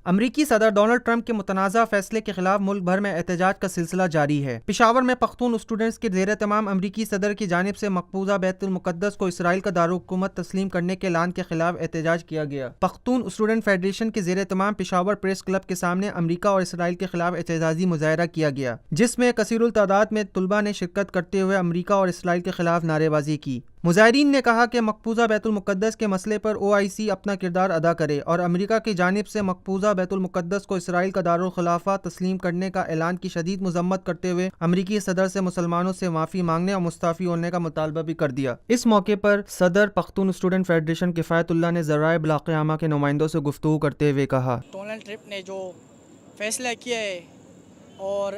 امریکی صدر ڈونلڈٹرمپ کے متنازع فیصلے کے خلاف ملک بھر میں احتجاج کا سلسلہ جاری ہے۔ پشاور میں پختون اسٹوڈنٹس کے زیراہتمام امریکی صدر کی جانب سے مقبوضہ بیت المقدس کو اسرائیل کا دارالحکومت تسلیم کرنے کے اعلان کے خلاف احتجاج کیا گیا۔ پختون اسٹوڈنٹ فیڈریشن کے زیراہتمام پشاور پریس کلب کے سامنے امریکہ اور اسرائیل کے خلاف احتجاجی مظاہرہ کیا گیا، جس میں کثیر التعداد میں طلباء نے شرکت کرتے ہوئے امریکہ اور اسرائیل کے خلاف نعرے بازی کی۔ مظاہرین نے کہا کہ مقبوضہ بیت المقدس کے مسئلے پر OIC اپنا کردار ادا کرے اور امریکہ کی جانب سے مقبوضہ بیت المقدس کو اسرائیل کا دارالخلافہ تسلیم کرنے کا اعلان کی شدید مذمت کرتے ہوئے امریکی صدر سے مسلمانوں سے معافی مانگنے اور مستعفی ہونے کا مطالبہ بھی کر دیا۔ اس موقع پر صدر پختون اسٹوڈنٹ فیڈریشن کفایت اللہ نے ذرائع ابلاغ عامہ کے نمائندوں سے گفتگو کرتے ہوئے کہا، ڈونلڈٹرمپ نے جو فیصلہ کیا ہے اور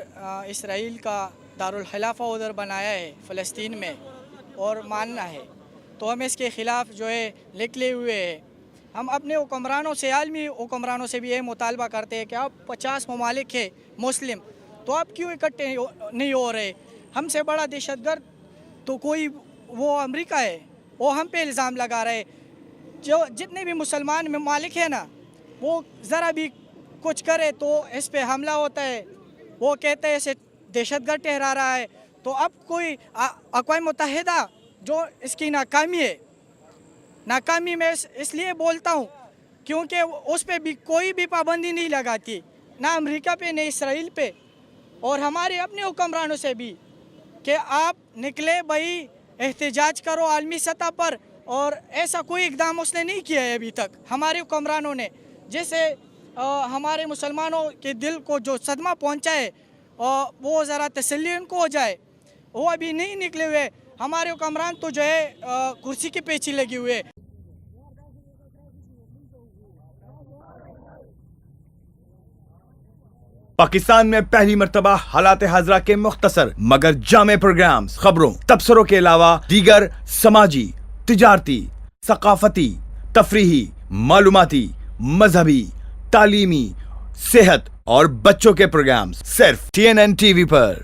اسرائیل کا دارالخلافہ ادھر بنایا ہے فلسطین میں اور ماننا ہے، تو ہم اس کے خلاف جو ہے نکلے ہوئے ہیں۔ ہم اپنے حکمرانوں سے، عالمی حکمرانوں سے بھی یہ مطالبہ کرتے ہیں کہ آپ 50 ممالک ہیں مسلم، تو آپ کیوں اکٹھے نہیں ہو رہے؟ ہم سے بڑا دہشت گرد تو کوئی وہ امریکہ ہے، وہ ہم پہ الزام لگا رہے۔ جو جتنے بھی مسلمان ممالک ہیں نا، وہ ذرا بھی کچھ کرے تو اس پہ حملہ ہوتا ہے، وہ کہتے ہیں اسے دہشت گرد ٹھہرا رہا ہے۔ تو اب کوئی اقوام متحدہ جو اس کی ناکامی میں اس لیے بولتا ہوں کیونکہ اس پہ بھی کوئی بھی پابندی نہیں لگاتی، نہ امریکہ پہ نہ اسرائیل پہ، اور ہمارے اپنے حکمرانوں سے بھی کہ آپ نکلے بھائی احتجاج کرو عالمی سطح پر، اور ایسا کوئی اقدام اس نے نہیں کیا ہے ابھی تک ہمارے حکمرانوں نے، جس سے ہمارے مسلمانوں کے دل کو جو صدمہ پہنچا ہے وہ ذرا تسلی ان کو ہو جائے۔ وہ ابھی نہیں نکلے ہوئے، ہمارے حکمران تو جو ہے کرسی کے پیچھے لگے ہوئے۔ پاکستان میں پہلی مرتبہ حالات حاضرہ کے مختصر مگر جامع پروگرامز، خبروں، تبصروں کے علاوہ دیگر سماجی، تجارتی، ثقافتی، تفریحی، معلوماتی، مذہبی، تعلیمی، صحت اور بچوں کے پروگرامز صرف TNN TV پر۔